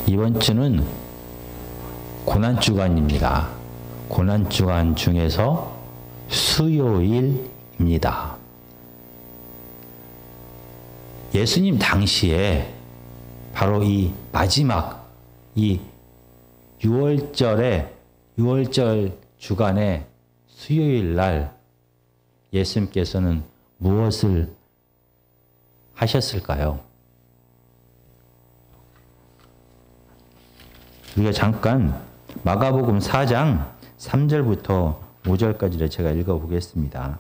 이번 주는 고난주간입니다. 고난주간 중에서 수요일입니다. 예수님 당시에 바로 이 마지막 이 6월절 주간의 수요일 날 예수님께서는 무엇을 하셨을까요? 우리가 잠깐 마가복음 4장 3절부터 5절까지를 제가 읽어보겠습니다.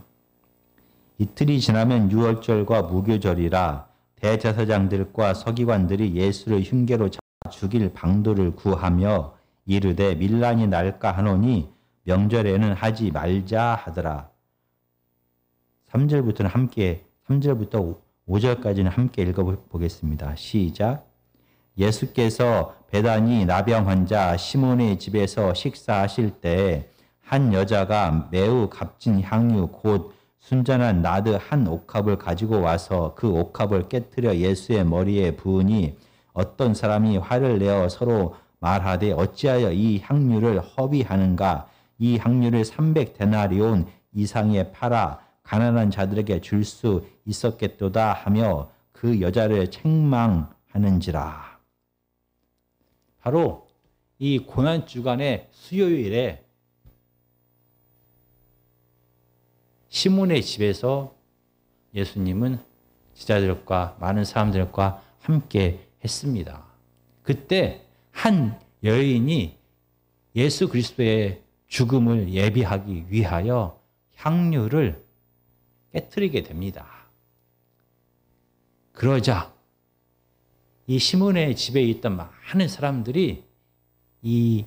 이틀이 지나면 유월절과 무교절이라 대제사장들과 서기관들이 예수를 흉계로 죽일 방도를 구하며 이르되 밀란이 날까 하노니 명절에는 하지 말자 하더라. 3절부터 5절까지는 함께 읽어보겠습니다. 시작. 예수께서 베다니 나병 환자 시몬의 집에서 식사하실 때 한 여자가 매우 값진 향유 곧 순전한 나드 한 옥합을 가지고 와서 그 옥합을 깨뜨려 예수의 머리에 부으니 어떤 사람이 화를 내어 서로 말하되 어찌하여 이 향유를 허비하는가? 이 향유를 300데나리온 이상에 팔아 가난한 자들에게 줄 수 있었겠도다 하며 그 여자를 책망하는지라. 바로 이 고난주간의 수요일에 시몬의 집에서 예수님은 제자들과 많은 사람들과 함께 했습니다. 그때 한 여인이 예수 그리스도의 죽음을 예비하기 위하여 향유를 깨뜨리게 됩니다. 그러자 이 시몬의 집에 있던 많은 사람들이 이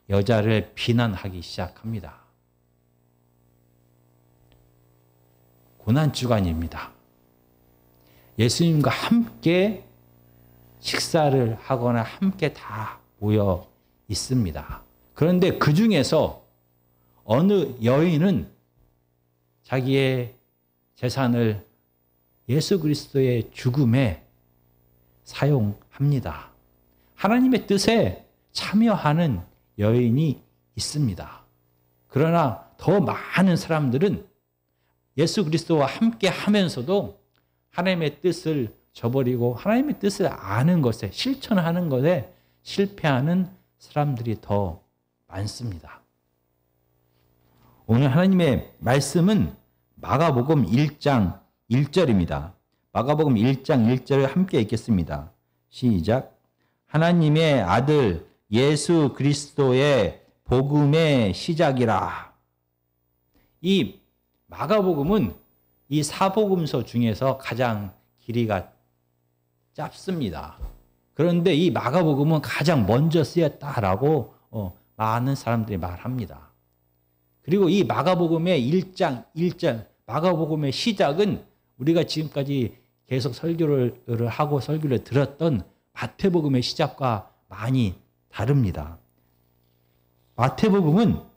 여자를 비난하기 시작합니다. 고난주간입니다. 예수님과 함께 식사를 하거나 함께 다 모여 있습니다. 그런데 그 중에서 어느 여인은 자기의 재산을 예수 그리스도의 죽음에 사용합니다. 하나님의 뜻에 참여하는 여인이 있습니다. 그러나 더 많은 사람들은 예수 그리스도와 함께 하면서도 하나님의 뜻을 저버리고 하나님의 뜻을 아는 것에 실천하는 것에 실패하는 사람들이 더 많습니다. 오늘 하나님의 말씀은 마가복음 1장 1절입니다. 마가복음 1장 1절을 함께 읽겠습니다. 시작. 하나님의 아들 예수 그리스도의 복음의 시작이라. 이 마가복음은 이 사복음서 중에서 가장 길이가 짧습니다. 그런데 이 마가복음은 가장 먼저 쓰였다라고 많은 사람들이 말합니다. 그리고 이 마가복음의 1장 1절, 마가복음의 시작은 우리가 지금까지 계속 설교를 하고 설교를 들었던 마태복음의 시작과 많이 다릅니다. 마태복음은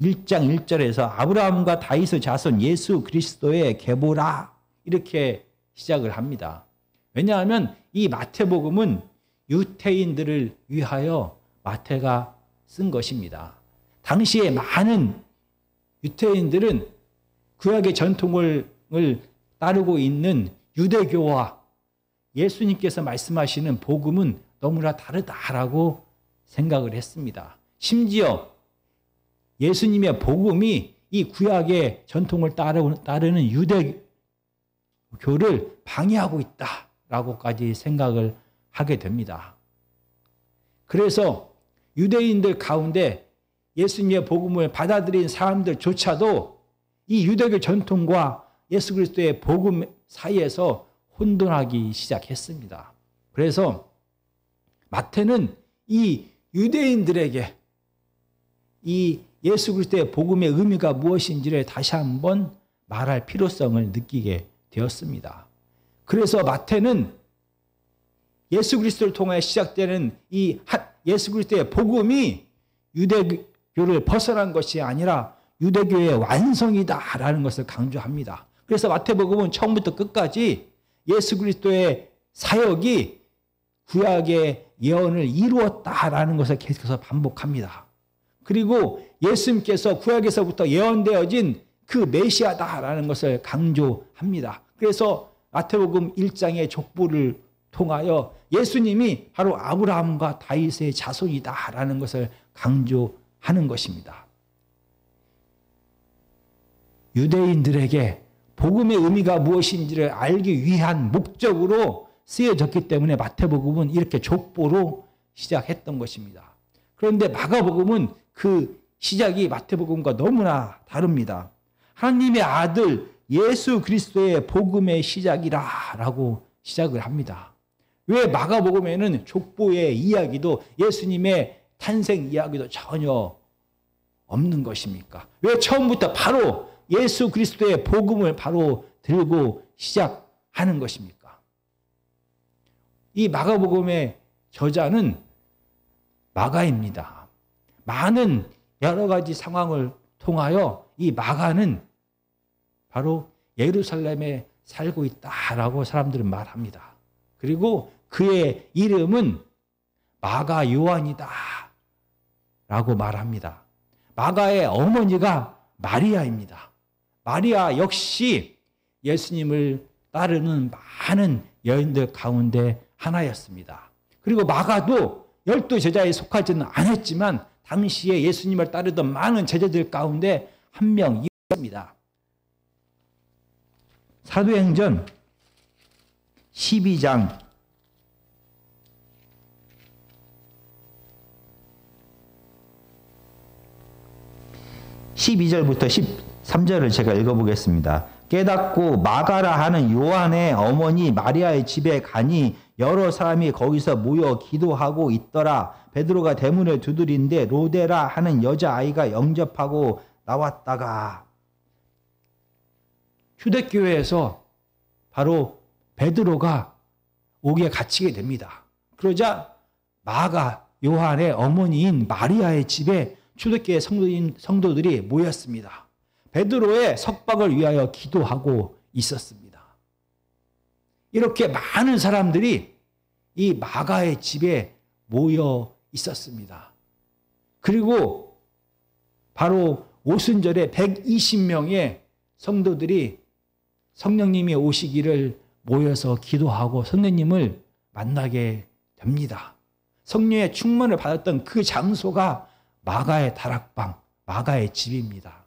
1장 1절에서 아브라함과 다윗의 자손 예수 그리스도의 계보라 이렇게 시작을 합니다. 왜냐하면 이 마태복음은 유태인들을 위하여 마태가 쓴 것입니다. 당시에 많은 유태인들은 구약의 전통을 따르고 있는 유대교와 예수님께서 말씀하시는 복음은 너무나 다르다라고 생각을 했습니다. 심지어 예수님의 복음이 이 구약의 전통을 따르는 유대교를 방해하고 있다라고까지 생각을 하게 됩니다. 그래서 유대인들 가운데 예수님의 복음을 받아들인 사람들조차도 이 유대교 전통과 예수 그리스도의 복음 사이에서 혼돈하기 시작했습니다. 그래서 마태는 이 유대인들에게 이 예수 그리스도의 복음의 의미가 무엇인지를 다시 한번 말할 필요성을 느끼게 되었습니다. 그래서 마태는 예수 그리스도를 통해 시작되는 이 예수 그리스도의 복음이 유대교를 벗어난 것이 아니라 유대교의 완성이다라는 것을 강조합니다. 그래서 마태복음은 처음부터 끝까지 예수 그리스도의 사역이 구약의 예언을 이루었다라는 것을 계속해서 반복합니다. 그리고 예수님께서 구약에서부터 예언되어진 그 메시아다라는 것을 강조합니다. 그래서 마태복음 1장의 족보를 통하여 예수님이 바로 아브라함과 다윗의 자손이다라는 것을 강조하는 것입니다. 유대인들에게 복음의 의미가 무엇인지를 알기 위한 목적으로 쓰여졌기 때문에 마태복음은 이렇게 족보로 시작했던 것입니다. 그런데 마가복음은 그 시작이 마태복음과 너무나 다릅니다. 하나님의 아들 예수 그리스도의 복음의 시작이라고 시작을 합니다. 왜 마가복음에는 족보의 이야기도 예수님의 탄생 이야기도 전혀 없는 것입니까? 왜 처음부터 바로 예수 그리스도의 복음을 바로 들고 시작하는 것입니까? 이 마가복음의 저자는 마가입니다. 많은 여러 가지 상황을 통하여 이 마가는 바로 예루살렘에 살고 있다라고 사람들은 말합니다. 그리고 그의 이름은 마가 요한이다 라고 말합니다. 마가의 어머니가 마리아입니다. 마리아 역시 예수님을 따르는 많은 여인들 가운데 하나였습니다. 그리고 마가도 12제자에 속하지는 않았지만 당시에 예수님을 따르던 많은 제자들 가운데 한 명이었습니다. 사도행전 12장 12절부터 13절을 제가 읽어보겠습니다. 깨닫고 마가라 하는 요한의 어머니 마리아의 집에 가니 여러 사람이 거기서 모여 기도하고 있더라. 베드로가 대문을 두드린데 로데라 하는 여자아이가 영접하고 나왔다가 휴대교회에서 바로 베드로가 옥에 갇히게 됩니다. 그러자 마가 요한의 어머니인 마리아의 집에 초대교회 성도들이 모였습니다. 베드로의 석방을 위하여 기도하고 있었습니다. 이렇게 많은 사람들이 이 마가의 집에 모여 있었습니다. 그리고 바로 오순절에 120명의 성도들이 성령님이 오시기를 모여서 기도하고 성령님을 만나게 됩니다. 성령의 충만을 받았던 그 장소가 마가의 다락방, 마가의 집입니다.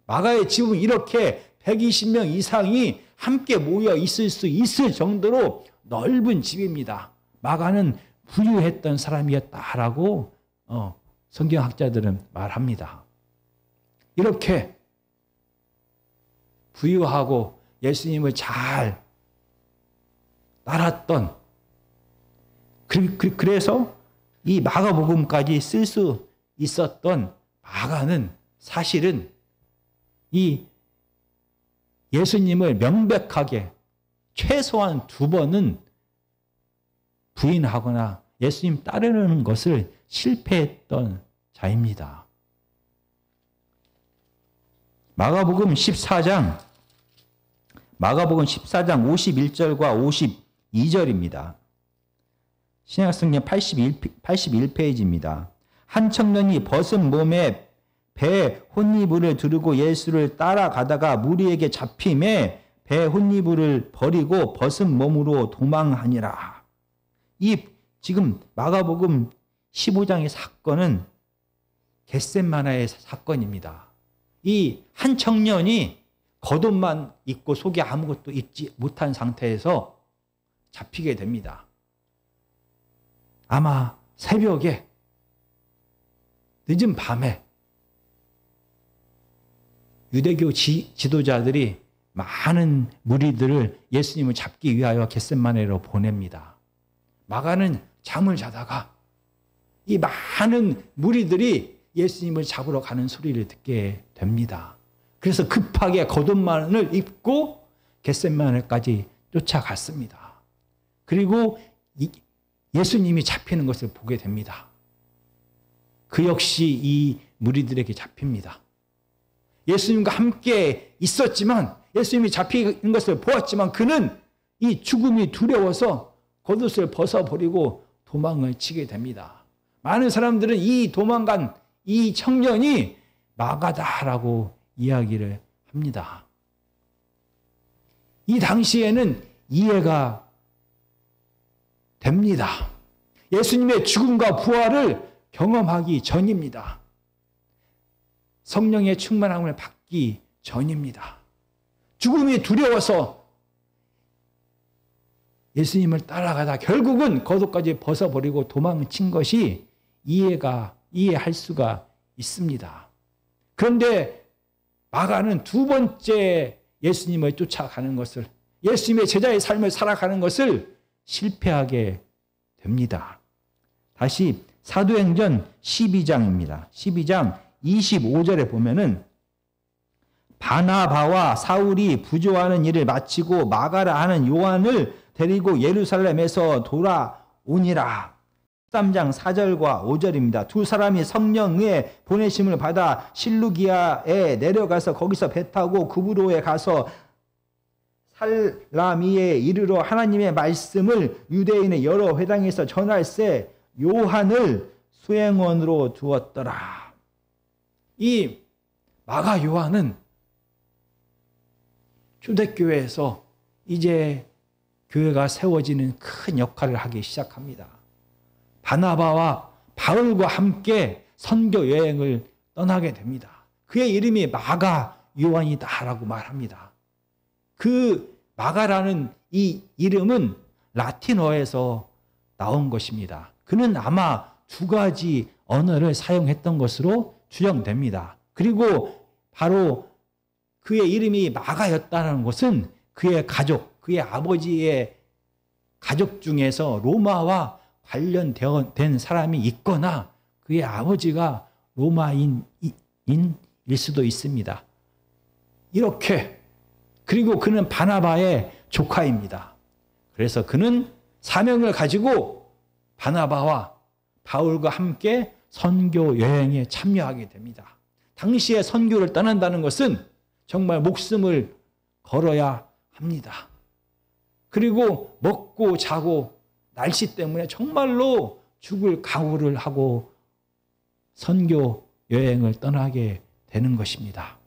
마가의 집은 이렇게 120명 이상이 함께 모여 있을 수 있을 정도로 넓은 집입니다. 마가는 부유했던 사람이었다라고 성경학자들은 말합니다. 이렇게 부유하고 예수님을 잘 따랐던 그래서 이 마가복음까지 쓸 수 있었던 마가는 사실은 이 예수님을 명백하게 최소한 2번은 부인하거나 예수님 따르는 것을 실패했던 자입니다. 마가복음 14장 51절과 52절입니다. 신약성경 81페이지입니다. 한 청년이 벗은 몸에 배 혼이불을 두르고 예수를 따라가다가 무리에게 잡힘에 배 혼이불을 버리고 벗은 몸으로 도망하니라. 이 지금 마가복음 15장의 사건은 겟셋마나의 사건입니다. 이 한 청년이 겉옷만 입고 속에 아무것도 입지 못한 상태에서 잡히게 됩니다. 아마 새벽에 늦은 밤에 유대교 지도자들이 많은 무리들을 예수님을 잡기 위하여 겟셋마네로 보냅니다. 마가는 잠을 자다가 이 많은 무리들이 예수님을 잡으러 가는 소리를 듣게 됩니다. 그래서 급하게 겉옷만을 입고 겟셋마네까지 쫓아갔습니다. 그리고 예수님이 잡히는 것을 보게 됩니다. 그 역시 이 무리들에게 잡힙니다. 예수님과 함께 있었지만 예수님이 잡히는 것을 보았지만 그는 이 죽음이 두려워서 겉옷을 벗어버리고 도망을 치게 됩니다. 많은 사람들은 이 도망간 이 청년이 마가다라고 이야기를 합니다. 이 당시에는 이해가 됩니다. 예수님의 죽음과 부활을 경험하기 전입니다. 성령의 충만함을 받기 전입니다. 죽음이 두려워서 예수님을 따라가다 결국은 겉옷까지 벗어버리고 도망친 것이 이해할 수가 있습니다. 그런데 마가는 두 번째 예수님을 쫓아가는 것을, 예수님의 제자의 삶을 살아가는 것을 실패하게 됩니다. 다시 사도행전 12장입니다. 12장 25절에 보면은 바나바와 사울이 부조하는 일을 마치고 마가라 하는 요한을 데리고 예루살렘에서 돌아오니라. 13장 4절과 5절입니다. 두 사람이 성령의 보내심을 받아 실루기아에 내려가서 거기서 배 타고 구브로에 가서 살라미에 이르러 하나님의 말씀을 유대인의 여러 회당에서 전할세 요한을 수행원으로 두었더라. 이 마가 요한은 초대교회에서 이제 교회가 세워지는 큰 역할을 하기 시작합니다. 바나바와 바울과 함께 선교 여행을 떠나게 됩니다. 그의 이름이 마가 요한이다라고 말합니다. 그 마가라는 이 이름은 라틴어에서 나온 것입니다. 그는 아마 두 가지 언어를 사용했던 것으로 추정됩니다. 그리고 바로 그의 이름이 마가였다는 것은 그의 가족, 그의 아버지의 가족 중에서 로마와 관련된 사람이 있거나 그의 아버지가 로마인일 수도 있습니다. 이렇게, 그리고 그는 바나바의 조카입니다. 그래서 그는 사명을 가지고 바나바와 바울과 함께 선교 여행에 참여하게 됩니다. 당시에 선교를 떠난다는 것은 정말 목숨을 걸어야 합니다. 그리고 먹고 자고 날씨 때문에 정말로 죽을 각오를 하고 선교 여행을 떠나게 되는 것입니다.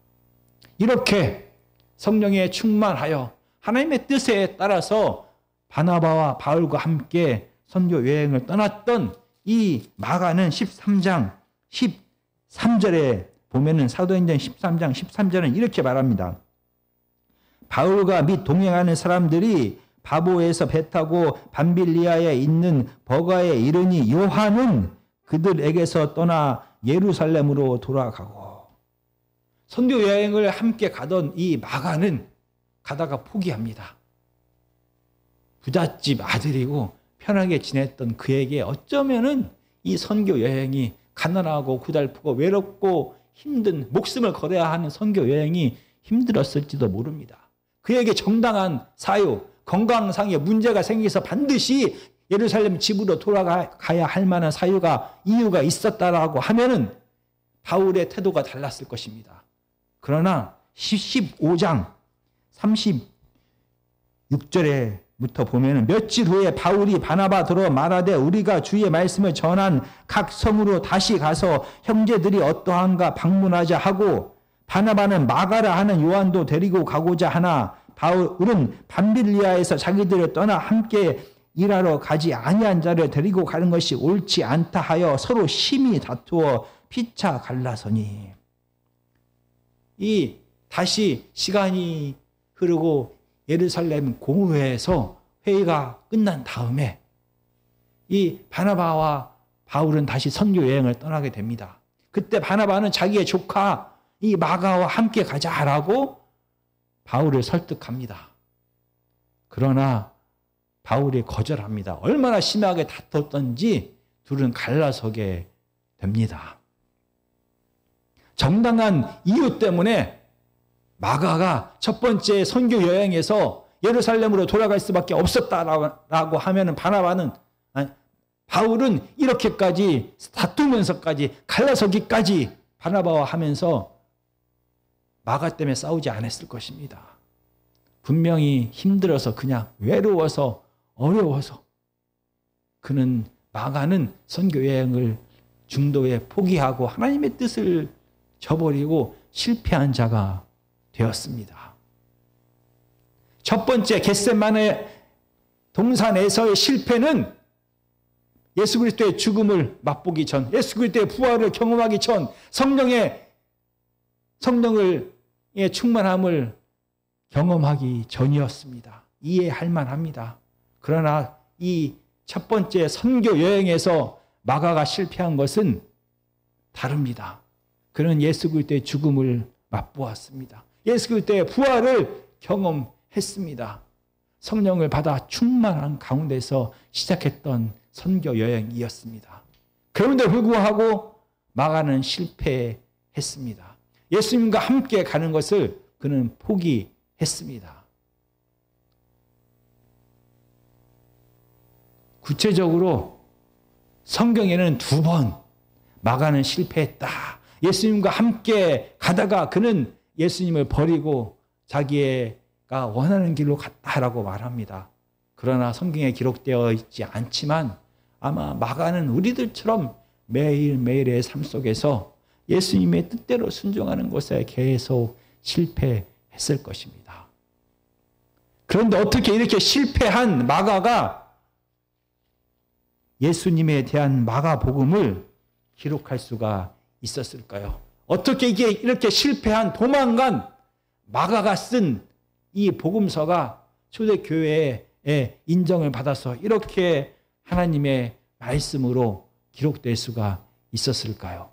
이렇게 성령에 충만하여 하나님의 뜻에 따라서 바나바와 바울과 함께 선교 여행을 떠났던 이 마가는 13장 13절에 보면은 사도행전 13장 13절은 이렇게 말합니다. 바울과 및 동행하는 사람들이 바보에서 배 타고 밤빌리아에 있는 버가에 이르니 요한은 그들에게서 떠나 예루살렘으로 돌아가고. 선교 여행을 함께 가던 이 마가는 가다가 포기합니다. 부잣집 아들이고 편하게 지냈던 그에게 어쩌면은 이 선교 여행이 가난하고 고달프고 외롭고 힘든, 목숨을 걸어야 하는 선교 여행이 힘들었을지도 모릅니다. 그에게 정당한 사유, 건강상의 문제가 생겨서 반드시 예루살렘 집으로 돌아가야 할 만한 이유가 있었다라고 하면은 바울의 태도가 달랐을 것입니다. 그러나 15장 36절에부터 보면은 며칠 후에 바울이 바나바 들어 말하되 우리가 주의 말씀을 전한 각 성으로 다시 가서 형제들이 어떠한가 방문하자 하고 바나바는 마가라 하는 요한도 데리고 가고자 하나 바울은 밤빌리아에서 자기들을 떠나 함께 일하러 가지 아니한 자를 데리고 가는 것이 옳지 않다 하여 서로 심히 다투어 피차 갈라서니. 이 다시 시간이 흐르고 예루살렘 공회에서 회의가 끝난 다음에 이 바나바와 바울은 다시 선교 여행을 떠나게 됩니다. 그때 바나바는 자기의 조카 이 마가와 함께 가자라고 바울을 설득합니다. 그러나 바울이 거절합니다. 얼마나 심하게 다퉜던지 둘은 갈라서게 됩니다. 정당한 이유 때문에 마가가 첫 번째 선교 여행에서 예루살렘으로 돌아갈 수밖에 없었다라고 하면은 바울은 이렇게까지 다투면서까지 갈라서기까지 바나바와 하면서 마가 때문에 싸우지 않았을 것입니다. 분명히 힘들어서 그냥 외로워서 어려워서 그는 마가는 선교 여행을 중도에 포기하고 하나님의 뜻을 저버리고 실패한 자가 되었습니다. 첫 번째 겟세마네 동산에서의 실패는 예수 그리스도의 죽음을 맛보기 전, 예수 그리스도의 부활을 경험하기 전, 성령의 충만함을 경험하기 전이었습니다. 이해할 만합니다. 그러나 이 첫 번째 선교 여행에서 마가가 실패한 것은 다릅니다. 그는 예수 그리스도의 죽음을 맛보았습니다. 예수 그리스도의 부활을 경험했습니다. 성령을 받아 충만한 가운데서 시작했던 선교 여행이었습니다. 그런데 불구하고 마가는 실패했습니다. 예수님과 함께 가는 것을 그는 포기했습니다. 구체적으로 성경에는 2번 마가는 실패했다. 예수님과 함께 가다가 그는 예수님을 버리고 자기가 원하는 길로 갔다라고 말합니다. 그러나 성경에 기록되어 있지 않지만 아마 마가는 우리들처럼 매일매일의 삶 속에서 예수님의 뜻대로 순종하는 것에 계속 실패했을 것입니다. 그런데 어떻게 이렇게 실패한 마가가 예수님에 대한 마가복음을 기록할 수가 있었을까요? 어떻게 이렇게 실패한 도망간 마가가 쓴 이 복음서가 초대교회에 인정을 받아서 이렇게 하나님의 말씀으로 기록될 수가 있었을까요?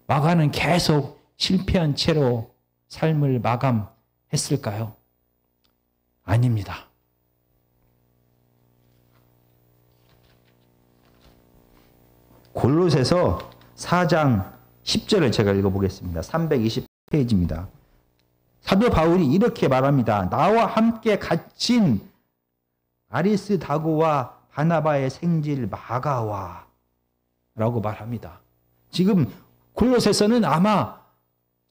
마가는 계속 실패한 채로 삶을 마감했을까요? 아닙니다. 골로새서 4장 10절을 제가 읽어보겠습니다. 320페이지입니다. 사도 바울이 이렇게 말합니다. 나와 함께 갇힌 아리스다고와 바나바의 생질 마가와 라고 말합니다. 지금 골로새서는 아마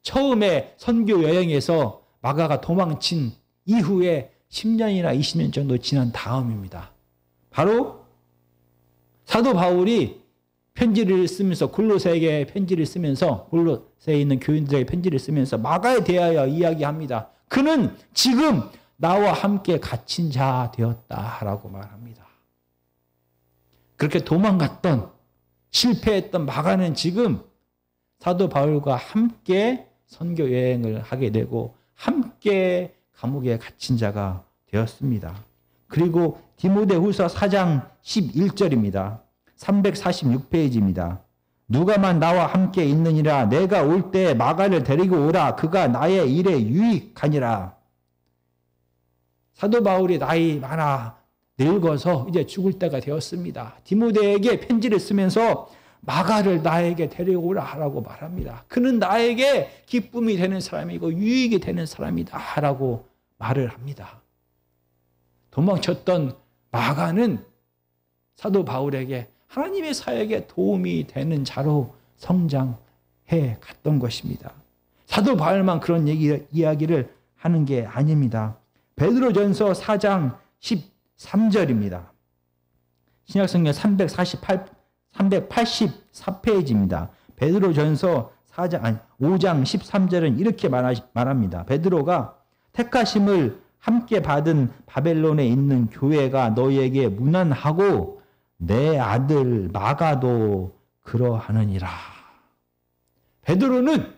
처음에 선교 여행에서 마가가 도망친 이후에 10년이나 20년 정도 지난 다음입니다. 바로 사도 바울이 편지를 쓰면서 골로새에게 편지를 쓰면서 골로새에 있는 교인들에게 편지를 쓰면서 마가에 대하여 이야기합니다. 그는 지금 나와 함께 갇힌 자 되었다라고 말합니다. 그렇게 도망갔던 실패했던 마가는 지금 사도 바울과 함께 선교 여행을 하게 되고 함께 감옥에 갇힌 자가 되었습니다. 그리고 디모데후서 4장 11절입니다. 346페이지입니다. 누가만 나와 함께 있느니라 내가 올 때 마가를 데리고 오라 그가 나의 일에 유익하니라. 사도 바울이 나이 많아 늙어서 이제 죽을 때가 되었습니다. 디모데에게 편지를 쓰면서 마가를 나에게 데려오라 하라고 말합니다. 그는 나에게 기쁨이 되는 사람이고 유익이 되는 사람이다 라고 말을 합니다. 도망쳤던 마가는 사도 바울에게 하나님의 사역에 도움이 되는 자로 성장해 갔던 것입니다. 사도 바울만 그런 이야기를 하는 게 아닙니다. 베드로전서 4장 13절입니다. 신약성경 384페이지입니다. 베드로전서 5장 13절은 이렇게 말합니다. 베드로가 택하심을 함께 받은 바벨론에 있는 교회가 너희에게 문안하고 내 아들 마가도 그러하느니라. 베드로는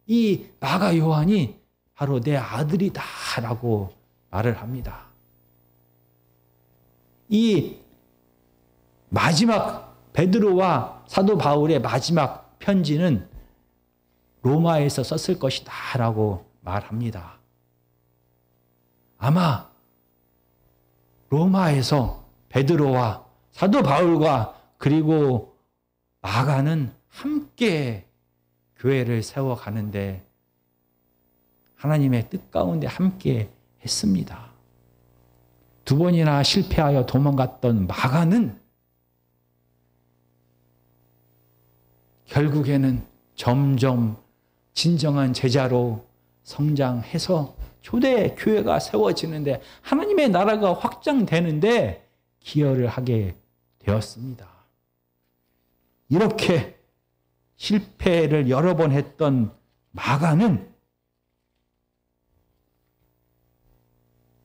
이 마가 요한이 바로 내 아들이다라고 말을 합니다. 이 마지막 베드로와 사도 바울의 마지막 편지는 로마에서 썼을 것이다라고 말합니다. 아마 로마에서 베드로와 사도 바울과 그리고 마가는 함께 교회를 세워가는데 하나님의 뜻 가운데 함께 했습니다. 2번이나 실패하여 도망갔던 마가는 결국에는 점점 진정한 제자로 성장해서 초대 교회가 세워지는데 하나님의 나라가 확장되는데 기여를 하게 되었습니다. 이렇게 실패를 여러 번 했던 마가는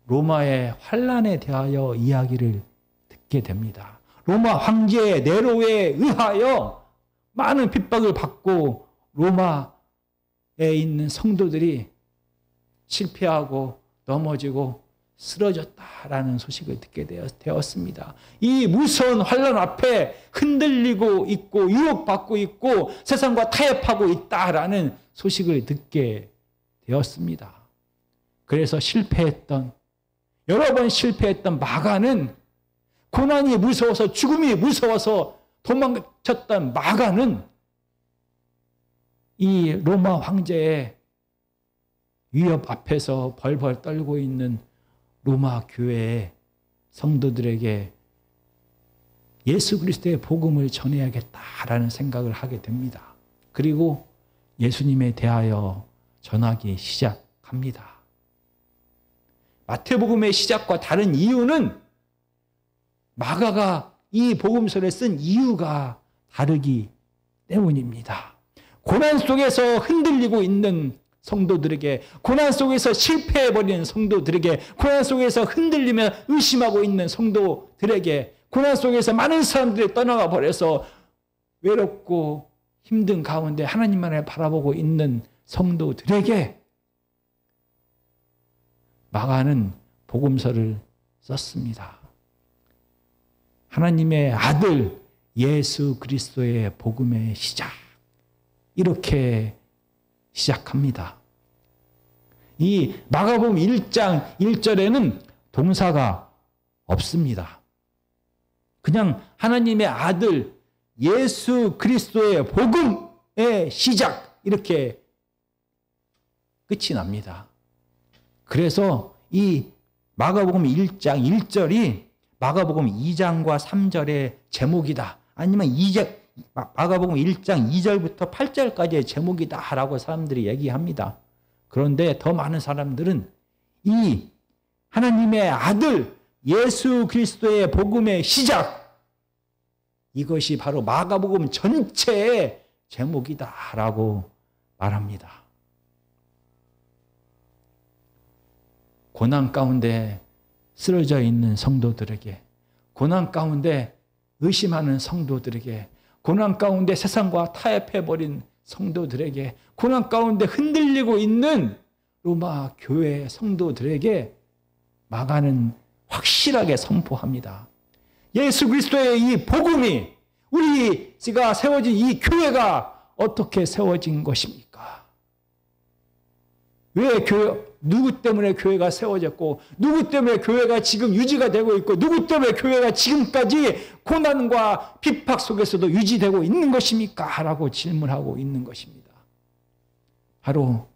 로마의 환란에 대하여 이야기를 듣게 됩니다. 로마 황제 네로에 의하여 많은 핍박을 받고 로마에 있는 성도들이 실패하고 넘어지고 쓰러졌다라는 소식을 듣게 되었습니다. 이 무서운 환란 앞에 흔들리고 있고 유혹받고 있고 세상과 타협하고 있다라는 소식을 듣게 되었습니다. 그래서 여러 번 실패했던 마가는, 고난이 무서워서 죽음이 무서워서 도망쳤던 마가는 이 로마 황제의 위협 앞에서 벌벌 떨고 있는 로마 교회의 성도들에게 예수 그리스도의 복음을 전해야겠다라는 생각을 하게 됩니다. 그리고 예수님에 대하여 전하기 시작합니다. 마태복음의 시작과 다른 이유는 마가가 이 복음서를 쓴 이유가 다르기 때문입니다. 고난 속에서 흔들리고 있는 성도들에게, 고난 속에서 실패해버린 성도들에게, 고난 속에서 흔들리며 의심하고 있는 성도들에게, 고난 속에서 많은 사람들이 떠나가 버려서 외롭고 힘든 가운데 하나님만을 바라보고 있는 성도들에게 마가는 복음서를 썼습니다. 하나님의 아들 예수 그리스도의 복음의 시작, 이렇게 시작합니다. 이 마가복음 1장 1절에는 동사가 없습니다. 그냥 하나님의 아들 예수 그리스도의 복음의 시작, 이렇게 끝이 납니다. 그래서 이 마가복음 1장 1절이 마가복음 2장과 3절의 제목이다, 아니면 마가복음 1장 2절부터 8절까지의 제목이다 라고 사람들이 얘기합니다. 그런데 더 많은 사람들은 이 하나님의 아들 예수 그리스도의 복음의 시작, 이것이 바로 마가복음 전체의 제목이다 라고 말합니다. 고난 가운데 쓰러져 있는 성도들에게, 고난 가운데 의심하는 성도들에게, 고난 가운데 세상과 타협해버린 성도들에게, 고난 가운데 흔들리고 있는 로마 교회 성도들에게 마가는 확실하게 선포합니다. 예수 그리스도의 이 복음이, 우리가 세워진 이 교회가 어떻게 세워진 것입니까? 왜 누구 때문에 교회가 세워졌고, 누구 때문에 교회가 지금 유지가 되고 있고, 누구 때문에 교회가 지금까지 고난과 핍박 속에서도 유지되고 있는 것입니까? 라고 질문하고 있는 것입니다. 바로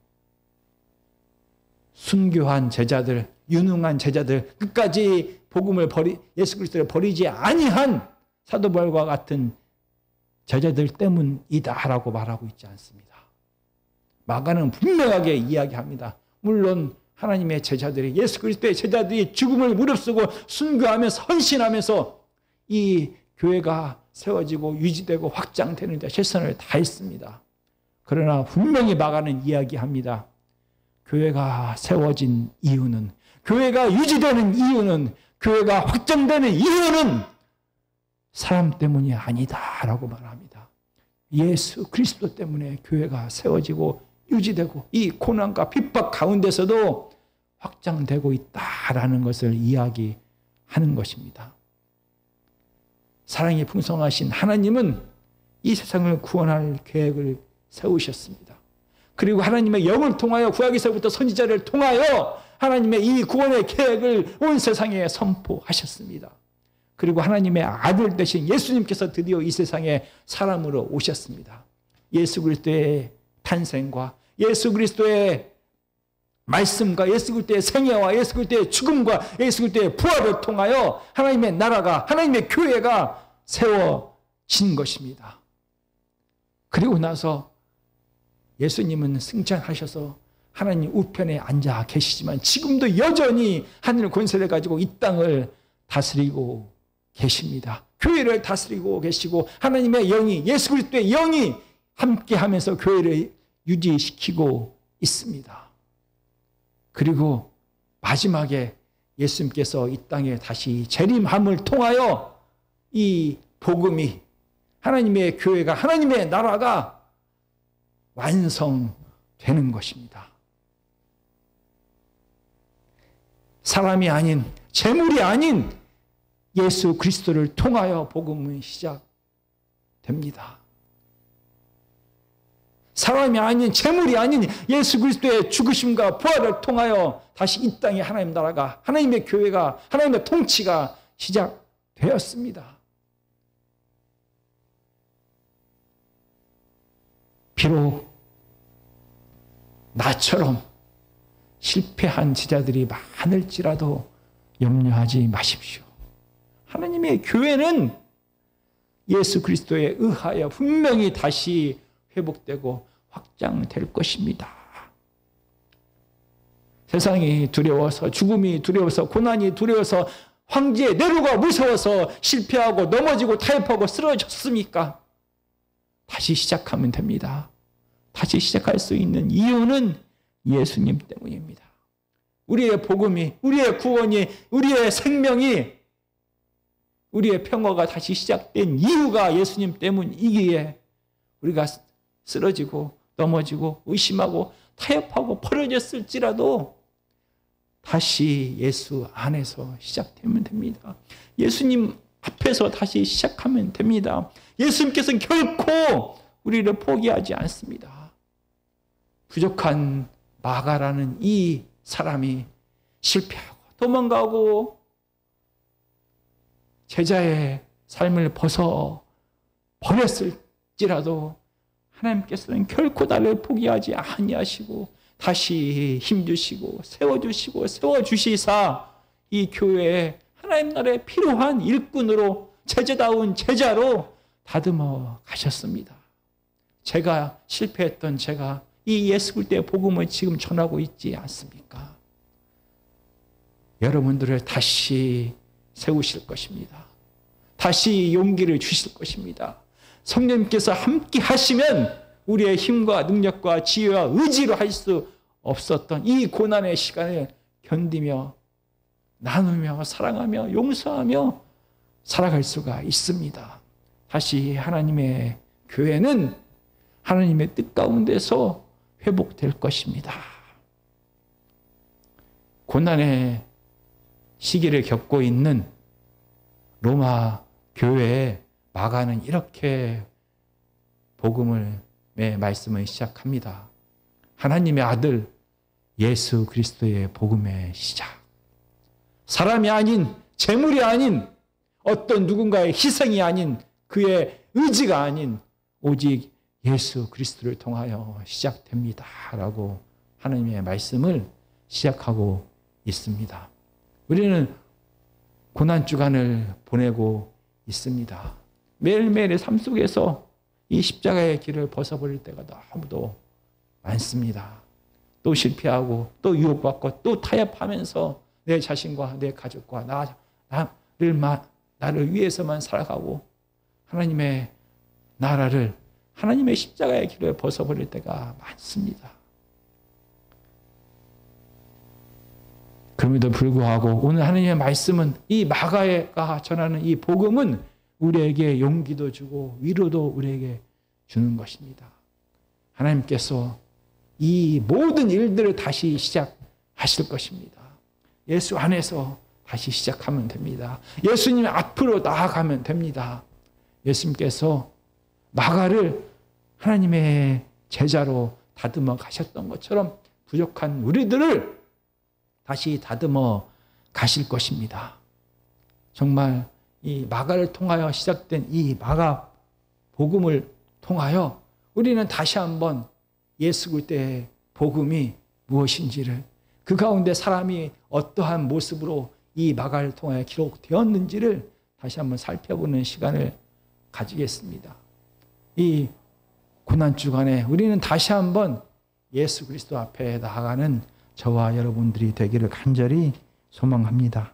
순교한 제자들, 유능한 제자들, 끝까지 복음을 예수 그리스도를 버리지 아니한 사도 바울과 같은 제자들 때문이다라고 말하고 있지 않습니다. 마가는 분명하게 이야기합니다. 물론 하나님의 제자들이, 예수 그리스도의 제자들이 죽음을 무릅쓰고 순교하면서 헌신하면서 이 교회가 세워지고 유지되고 확장되는 데 최선을 다했습니다. 그러나 분명히 마가는 이야기합니다. 교회가 세워진 이유는, 교회가 유지되는 이유는, 교회가 확장되는 이유는 사람 때문이 아니다라고 말합니다. 예수 그리스도 때문에 교회가 세워지고 유지되고 이 고난과 핍박 가운데서도 확장되고 있다라는 것을 이야기하는 것입니다. 사랑이 풍성하신 하나님은 이 세상을 구원할 계획을 세우셨습니다. 그리고 하나님의 영을 통하여, 구약에서부터 선지자를 통하여 하나님의 이 구원의 계획을 온 세상에 선포하셨습니다. 그리고 하나님의 아들 되신 예수님께서 드디어 이 세상에 사람으로 오셨습니다. 예수 그리스도의 탄생과 예수 그리스도의 말씀과 예수 그리스도의 생애와 예수 그리스도의 죽음과 예수 그리스도의 부활을 통하여 하나님의 나라가, 하나님의 교회가 세워진 것입니다. 그리고 나서 예수님은 승천하셔서 하나님 우편에 앉아 계시지만 지금도 여전히 하늘 권세를 가지고 이 땅을 다스리고 계십니다. 교회를 다스리고 계시고 하나님의 영이, 예수 그리스도의 영이 함께하면서 교회를 유지시키고 있습니다. 그리고 마지막에 예수님께서 이 땅에 다시 재림함을 통하여 이 복음이, 하나님의 교회가, 하나님의 나라가 완성되는 것입니다. 사람이 아닌, 재물이 아닌 예수 그리스도를 통하여 복음은 시작됩니다. 사람이 아닌, 재물이 아닌 예수 그리스도의 죽으심과 부활을 통하여 다시 이 땅에 하나님 나라가, 하나님의 교회가, 하나님의 통치가 시작되었습니다. 비록 나처럼 실패한 제자들이 많을지라도 염려하지 마십시오. 하나님의 교회는 예수 그리스도에 의하여 분명히 다시 회복되고 확장될 것입니다. 세상이 두려워서, 죽음이 두려워서, 고난이 두려워서, 황제의 내로가 무서워서 실패하고 넘어지고 타협하고 쓰러졌습니까? 다시 시작하면 됩니다. 다시 시작할 수 있는 이유는 예수님 때문입니다. 우리의 복음이, 우리의 구원이, 우리의 생명이, 우리의 평화가 다시 시작된 이유가 예수님 때문이기에 우리가 쓰러지고 넘어지고 의심하고 타협하고 버려졌을지라도 다시 예수 안에서 시작되면 됩니다. 예수님 앞에서 다시 시작하면 됩니다. 예수님께서는 결코 우리를 포기하지 않습니다. 부족한 마가라는 이 사람이 실패하고 도망가고 제자의 삶을 버렸을지라도 하나님께서는 결코 나를 포기하지 아니하시고 다시 힘주시고 세워주시사 이 교회에 하나님 나라에 필요한 일꾼으로, 제자다운 제자로 다듬어 가셨습니다. 제가 실패했던 제가 이 예수 그리스도의 복음을 지금 전하고 있지 않습니까? 여러분들을 다시 세우실 것입니다. 다시 용기를 주실 것입니다. 성령님께서 함께 하시면 우리의 힘과 능력과 지혜와 의지로 할 수 없었던 이 고난의 시간을 견디며 나누며 사랑하며 용서하며 살아갈 수가 있습니다. 다시 하나님의 교회는 하나님의 뜻 가운데서 회복될 것입니다. 고난의 시기를 겪고 있는 로마 교회의 마가는 이렇게 복음의 말씀을 시작합니다. 하나님의 아들 예수 그리스도의 복음의 시작. 사람이 아닌, 재물이 아닌, 어떤 누군가의 희생이 아닌, 그의 의지가 아닌 오직 예수 그리스도를 통하여 시작됩니다. 라고 하나님의 말씀을 시작하고 있습니다. 우리는 고난주간을 보내고 있습니다. 매일매일의 삶 속에서 이 십자가의 길을 벗어버릴 때가 너무도 많습니다. 또 실패하고 또 유혹받고 또 타협하면서 내 자신과 내 가족과 나를 위해서만 살아가고 하나님의 나라를, 하나님의 십자가의 길을 벗어버릴 때가 많습니다. 그럼에도 불구하고 오늘 하나님의 말씀은, 이 마가가 전하는 이 복음은 우리에게 용기도 주고 위로도 우리에게 주는 것입니다. 하나님께서 이 모든 일들을 다시 시작하실 것입니다. 예수 안에서 다시 시작하면 됩니다. 예수님 앞으로 나아가면 됩니다. 예수님께서 마가를 하나님의 제자로 다듬어 가셨던 것처럼 부족한 우리들을 다시 다듬어 가실 것입니다. 정말 이 마가를 통하여 시작된 이 마가 복음을 통하여 우리는 다시 한번 예수 그리스도의 복음이 무엇인지를, 그 가운데 사람이 어떠한 모습으로 이 마가를 통하여 기록되었는지를 다시 한번 살펴보는 시간을 가지겠습니다. 이 고난주간에 우리는 다시 한번 예수 그리스도 앞에 나아가는 저와 여러분들이 되기를 간절히 소망합니다.